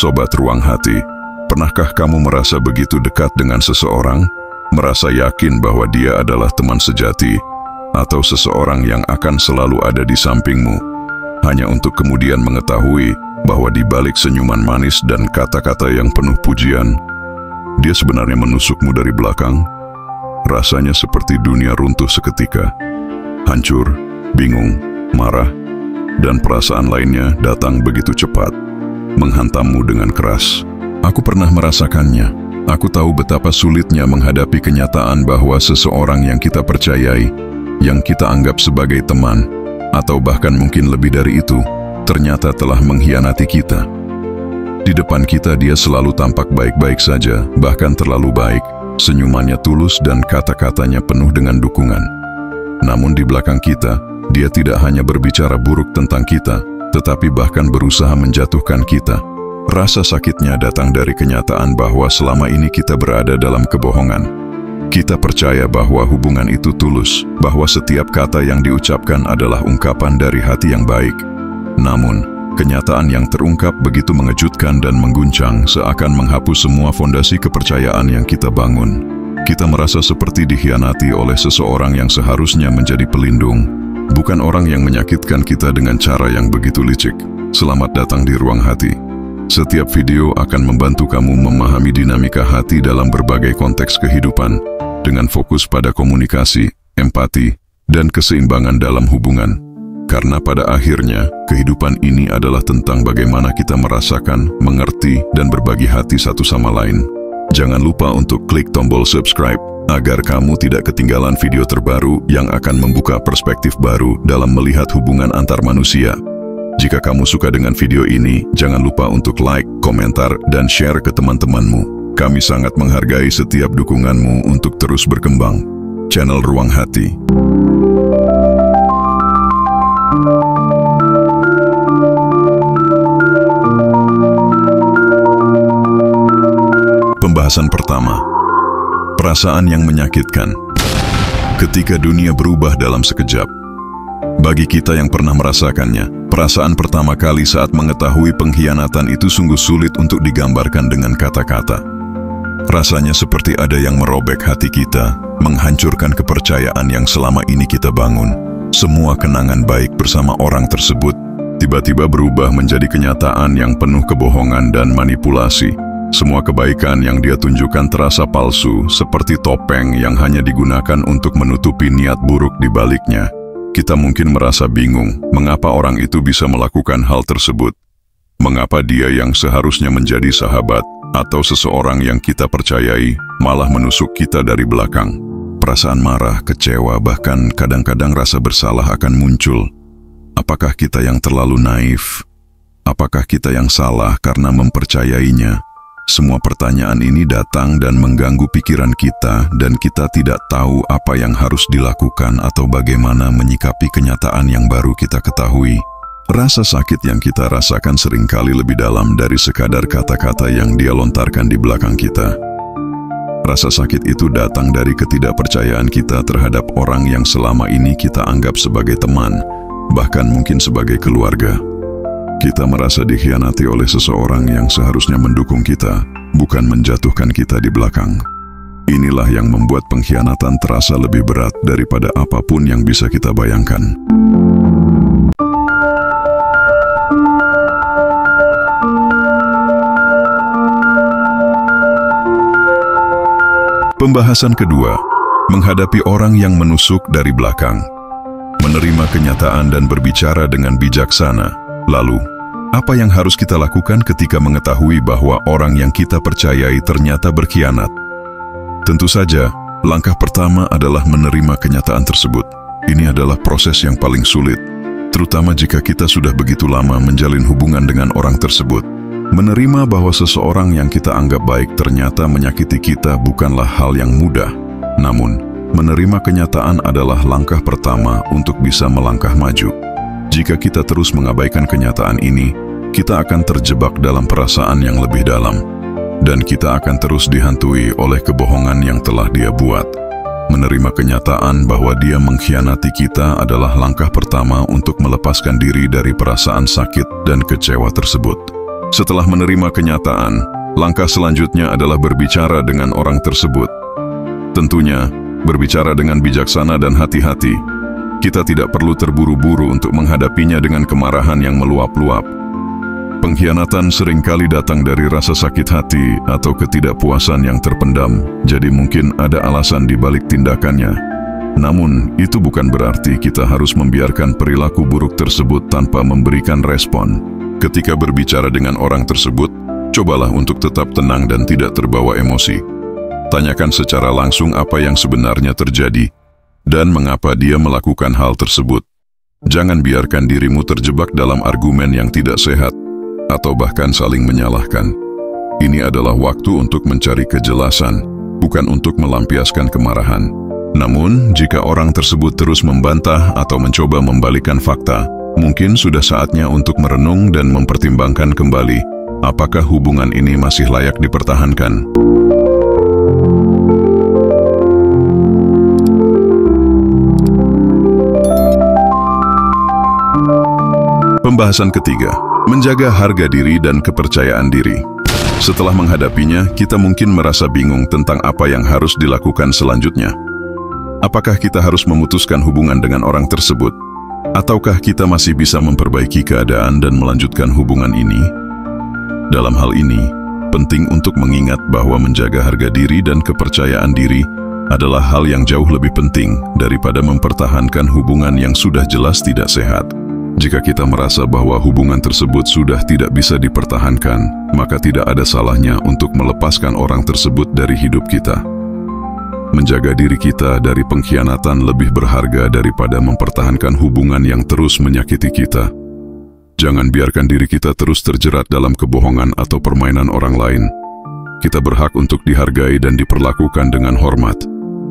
Sobat Ruang Hati, pernahkah kamu merasa begitu dekat dengan seseorang? Merasa yakin bahwa dia adalah teman sejati, atau seseorang yang akan selalu ada di sampingmu, hanya untuk kemudian mengetahui bahwa di balik senyuman manis dan kata-kata yang penuh pujian, dia sebenarnya menusukmu dari belakang? Rasanya seperti dunia runtuh seketika. Hancur, bingung, marah, dan perasaan lainnya datang begitu cepat, menghantammu dengan keras. Aku pernah merasakannya. Aku tahu betapa sulitnya menghadapi kenyataan bahwa seseorang yang kita percayai, yang kita anggap sebagai teman, atau bahkan mungkin lebih dari itu, ternyata telah mengkhianati kita. Di depan kita dia selalu tampak baik-baik saja, bahkan terlalu baik. Senyumannya tulus dan kata-katanya penuh dengan dukungan. Namun di belakang kita, dia tidak hanya berbicara buruk tentang kita, tetapi bahkan berusaha menjatuhkan kita. Rasa sakitnya datang dari kenyataan bahwa selama ini kita berada dalam kebohongan. Kita percaya bahwa hubungan itu tulus, bahwa setiap kata yang diucapkan adalah ungkapan dari hati yang baik. Namun, kenyataan yang terungkap begitu mengejutkan dan mengguncang, seakan menghapus semua fondasi kepercayaan yang kita bangun. Kita merasa seperti dikhianati oleh seseorang yang seharusnya menjadi pelindung, bukan orang yang menyakitkan kita dengan cara yang begitu licik. Selamat datang di Ruang Hati. Setiap video akan membantu kamu memahami dinamika hati dalam berbagai konteks kehidupan, dengan fokus pada komunikasi, empati, dan keseimbangan dalam hubungan. Karena pada akhirnya, kehidupan ini adalah tentang bagaimana kita merasakan, mengerti, dan berbagi hati satu sama lain. Jangan lupa untuk klik tombol subscribe, agar kamu tidak ketinggalan video terbaru yang akan membuka perspektif baru dalam melihat hubungan antar manusia. Jika kamu suka dengan video ini, jangan lupa untuk like, komentar, dan share ke teman-temanmu. Kami sangat menghargai setiap dukunganmu untuk terus berkembang. Channel Ruang Hati. Pembahasan pertama, perasaan yang menyakitkan. Ketika dunia berubah dalam sekejap. Bagi kita yang pernah merasakannya, perasaan pertama kali saat mengetahui pengkhianatan itu sungguh sulit untuk digambarkan dengan kata-kata. Rasanya seperti ada yang merobek hati kita, menghancurkan kepercayaan yang selama ini kita bangun. Semua kenangan baik bersama orang tersebut tiba-tiba berubah menjadi kenyataan yang penuh kebohongan dan manipulasi. Semua kebaikan yang dia tunjukkan terasa palsu, seperti topeng yang hanya digunakan untuk menutupi niat buruk di baliknya. Kita mungkin merasa bingung, mengapa orang itu bisa melakukan hal tersebut? Mengapa dia yang seharusnya menjadi sahabat atau seseorang yang kita percayai malah menusuk kita dari belakang? Perasaan marah, kecewa, bahkan kadang-kadang rasa bersalah akan muncul. Apakah kita yang terlalu naif? Apakah kita yang salah karena mempercayainya? Semua pertanyaan ini datang dan mengganggu pikiran kita, dan kita tidak tahu apa yang harus dilakukan atau bagaimana menyikapi kenyataan yang baru kita ketahui. Rasa sakit yang kita rasakan seringkali lebih dalam dari sekadar kata-kata yang dia lontarkan di belakang kita. Rasa sakit itu datang dari ketidakpercayaan kita terhadap orang yang selama ini kita anggap sebagai teman, bahkan mungkin sebagai keluarga. Kita merasa dikhianati oleh seseorang yang seharusnya mendukung kita, bukan menjatuhkan kita di belakang. Inilah yang membuat pengkhianatan terasa lebih berat daripada apapun yang bisa kita bayangkan. Pembahasan kedua, menghadapi orang yang menusuk dari belakang. Menerima kenyataan dan berbicara dengan bijaksana. Lalu, apa yang harus kita lakukan ketika mengetahui bahwa orang yang kita percayai ternyata berkhianat? Tentu saja, langkah pertama adalah menerima kenyataan tersebut. Ini adalah proses yang paling sulit, terutama jika kita sudah begitu lama menjalin hubungan dengan orang tersebut. Menerima bahwa seseorang yang kita anggap baik ternyata menyakiti kita bukanlah hal yang mudah. Namun, menerima kenyataan adalah langkah pertama untuk bisa melangkah maju. Jika kita terus mengabaikan kenyataan ini, kita akan terjebak dalam perasaan yang lebih dalam, dan kita akan terus dihantui oleh kebohongan yang telah dia buat. Menerima kenyataan bahwa dia mengkhianati kita adalah langkah pertama untuk melepaskan diri dari perasaan sakit dan kecewa tersebut. Setelah menerima kenyataan, langkah selanjutnya adalah berbicara dengan orang tersebut. Tentunya, berbicara dengan bijaksana dan hati-hati. Kita tidak perlu terburu-buru untuk menghadapinya dengan kemarahan yang meluap-luap. Pengkhianatan seringkali datang dari rasa sakit hati atau ketidakpuasan yang terpendam, jadi mungkin ada alasan di balik tindakannya. Namun, itu bukan berarti kita harus membiarkan perilaku buruk tersebut tanpa memberikan respon. Ketika berbicara dengan orang tersebut, cobalah untuk tetap tenang dan tidak terbawa emosi. Tanyakan secara langsung apa yang sebenarnya terjadi dan mengapa dia melakukan hal tersebut. Jangan biarkan dirimu terjebak dalam argumen yang tidak sehat atau bahkan saling menyalahkan. Ini adalah waktu untuk mencari kejelasan, bukan untuk melampiaskan kemarahan. Namun, jika orang tersebut terus membantah atau mencoba membalikkan fakta, mungkin sudah saatnya untuk merenung dan mempertimbangkan kembali apakah hubungan ini masih layak dipertahankan. Pembahasan ketiga, menjaga harga diri dan kepercayaan diri. Setelah menghadapinya, kita mungkin merasa bingung tentang apa yang harus dilakukan selanjutnya. Apakah kita harus memutuskan hubungan dengan orang tersebut? Ataukah kita masih bisa memperbaiki keadaan dan melanjutkan hubungan ini? Dalam hal ini, penting untuk mengingat bahwa menjaga harga diri dan kepercayaan diri adalah hal yang jauh lebih penting daripada mempertahankan hubungan yang sudah jelas tidak sehat. Jika kita merasa bahwa hubungan tersebut sudah tidak bisa dipertahankan, maka tidak ada salahnya untuk melepaskan orang tersebut dari hidup kita. Menjaga diri kita dari pengkhianatan lebih berharga daripada mempertahankan hubungan yang terus menyakiti kita. Jangan biarkan diri kita terus terjerat dalam kebohongan atau permainan orang lain. Kita berhak untuk dihargai dan diperlakukan dengan hormat.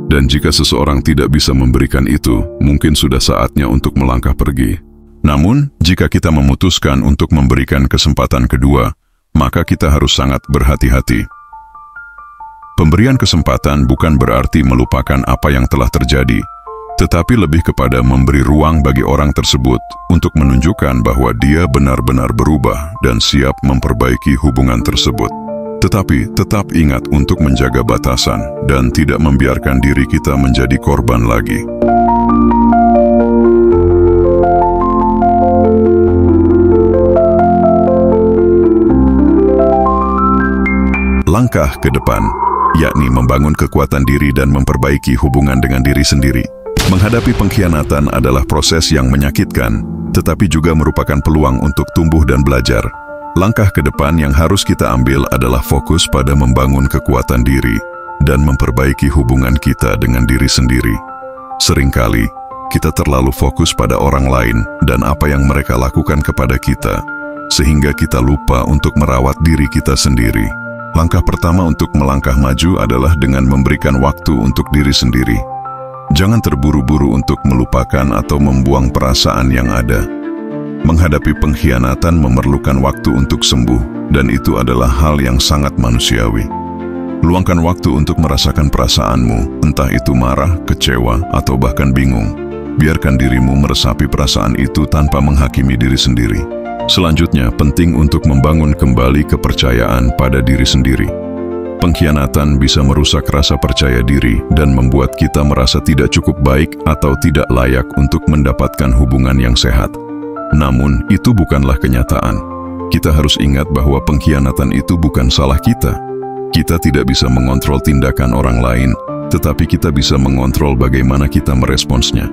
Dan jika seseorang tidak bisa memberikan itu, mungkin sudah saatnya untuk melangkah pergi. Namun, jika kita memutuskan untuk memberikan kesempatan kedua, maka kita harus sangat berhati-hati. Pemberian kesempatan bukan berarti melupakan apa yang telah terjadi, tetapi lebih kepada memberi ruang bagi orang tersebut untuk menunjukkan bahwa dia benar-benar berubah dan siap memperbaiki hubungan tersebut. Tetapi tetap ingat untuk menjaga batasan dan tidak membiarkan diri kita menjadi korban lagi. Langkah ke depan, yakni membangun kekuatan diri dan memperbaiki hubungan dengan diri sendiri. Menghadapi pengkhianatan adalah proses yang menyakitkan, tetapi juga merupakan peluang untuk tumbuh dan belajar. Langkah ke depan yang harus kita ambil adalah fokus pada membangun kekuatan diri dan memperbaiki hubungan kita dengan diri sendiri. Seringkali, kita terlalu fokus pada orang lain dan apa yang mereka lakukan kepada kita, sehingga kita lupa untuk merawat diri kita sendiri. Langkah pertama untuk melangkah maju adalah dengan memberikan waktu untuk diri sendiri. Jangan terburu-buru untuk melupakan atau membuang perasaan yang ada. Menghadapi pengkhianatan memerlukan waktu untuk sembuh, dan itu adalah hal yang sangat manusiawi. Luangkan waktu untuk merasakan perasaanmu, entah itu marah, kecewa, atau bahkan bingung. Biarkan dirimu meresapi perasaan itu tanpa menghakimi diri sendiri. Selanjutnya, penting untuk membangun kembali kepercayaan pada diri sendiri. Pengkhianatan bisa merusak rasa percaya diri dan membuat kita merasa tidak cukup baik atau tidak layak untuk mendapatkan hubungan yang sehat. Namun, itu bukanlah kenyataan. Kita harus ingat bahwa pengkhianatan itu bukan salah kita. Kita tidak bisa mengontrol tindakan orang lain, tetapi kita bisa mengontrol bagaimana kita meresponsnya.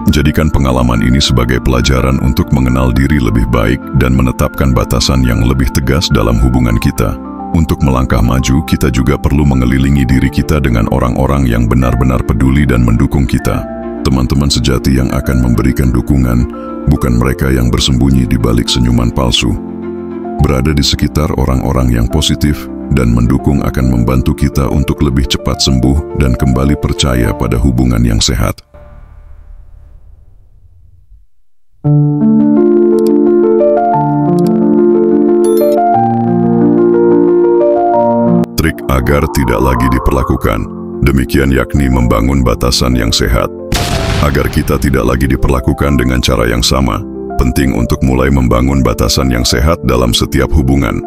Jadikan pengalaman ini sebagai pelajaran untuk mengenal diri lebih baik dan menetapkan batasan yang lebih tegas dalam hubungan kita. Untuk melangkah maju, kita juga perlu mengelilingi diri kita dengan orang-orang yang benar-benar peduli dan mendukung kita. Teman-teman sejati yang akan memberikan dukungan, bukan mereka yang bersembunyi di balik senyuman palsu. Berada di sekitar orang-orang yang positif dan mendukung akan membantu kita untuk lebih cepat sembuh dan kembali percaya pada hubungan yang sehat. Trik agar tidak lagi diperlakukan, demikian yakni membangun batasan yang sehat. Agar kita tidak lagi diperlakukan dengan cara yang sama, penting untuk mulai membangun batasan yang sehat dalam setiap hubungan.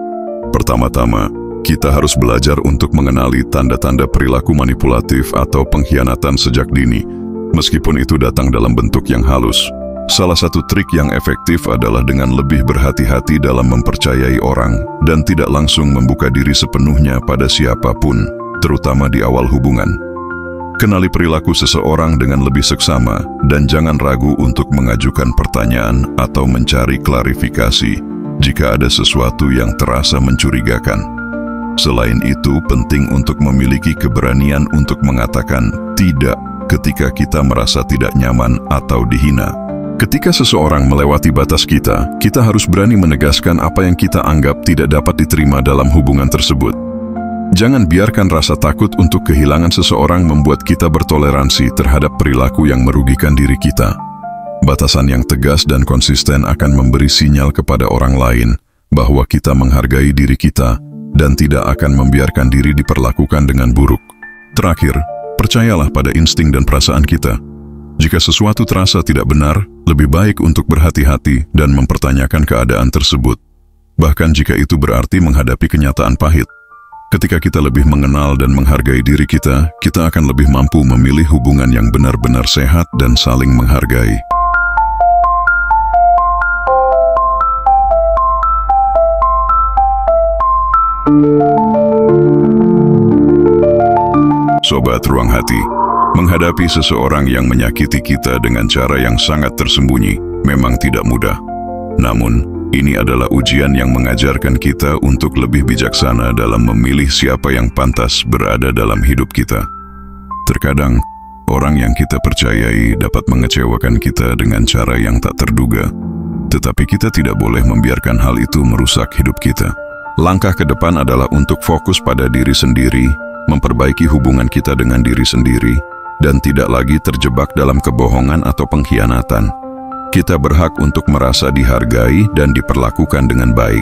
Pertama-tama, kita harus belajar untuk mengenali tanda-tanda perilaku manipulatif atau pengkhianatan sejak dini, meskipun itu datang dalam bentuk yang halus. Salah satu trik yang efektif adalah dengan lebih berhati-hati dalam mempercayai orang dan tidak langsung membuka diri sepenuhnya pada siapapun, terutama di awal hubungan. Kenali perilaku seseorang dengan lebih seksama dan jangan ragu untuk mengajukan pertanyaan atau mencari klarifikasi jika ada sesuatu yang terasa mencurigakan. Selain itu, penting untuk memiliki keberanian untuk mengatakan tidak ketika kita merasa tidak nyaman atau dihina. Ketika seseorang melewati batas kita harus berani menegaskan apa yang kita anggap tidak dapat diterima dalam hubungan tersebut. Jangan biarkan rasa takut untuk kehilangan seseorang membuat kita bertoleransi terhadap perilaku yang merugikan diri kita. Batasan yang tegas dan konsisten akan memberi sinyal kepada orang lain bahwa kita menghargai diri kita dan tidak akan membiarkan diri diperlakukan dengan buruk. Terakhir, percayalah pada insting dan perasaan kita. Jika sesuatu terasa tidak benar, lebih baik untuk berhati-hati dan mempertanyakan keadaan tersebut. Bahkan jika itu berarti menghadapi kenyataan pahit. Ketika kita lebih mengenal dan menghargai diri kita akan lebih mampu memilih hubungan yang benar-benar sehat dan saling menghargai. Sobat Ruang Hati, menghadapi seseorang yang menyakiti kita dengan cara yang sangat tersembunyi memang tidak mudah. Namun, ini adalah ujian yang mengajarkan kita untuk lebih bijaksana dalam memilih siapa yang pantas berada dalam hidup kita. Terkadang, orang yang kita percayai dapat mengecewakan kita dengan cara yang tak terduga, tetapi kita tidak boleh membiarkan hal itu merusak hidup kita. Langkah ke depan adalah untuk fokus pada diri sendiri, memperbaiki hubungan kita dengan diri sendiri, dan tidak lagi terjebak dalam kebohongan atau pengkhianatan. Kita berhak untuk merasa dihargai dan diperlakukan dengan baik.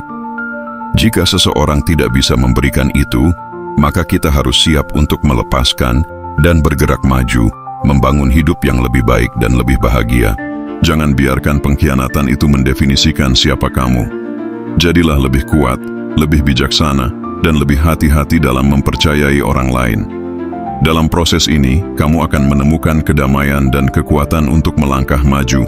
Jika seseorang tidak bisa memberikan itu, maka kita harus siap untuk melepaskan dan bergerak maju, membangun hidup yang lebih baik dan lebih bahagia. Jangan biarkan pengkhianatan itu mendefinisikan siapa kamu. Jadilah lebih kuat, lebih bijaksana, dan lebih hati-hati dalam mempercayai orang lain. Dalam proses ini, kamu akan menemukan kedamaian dan kekuatan untuk melangkah maju.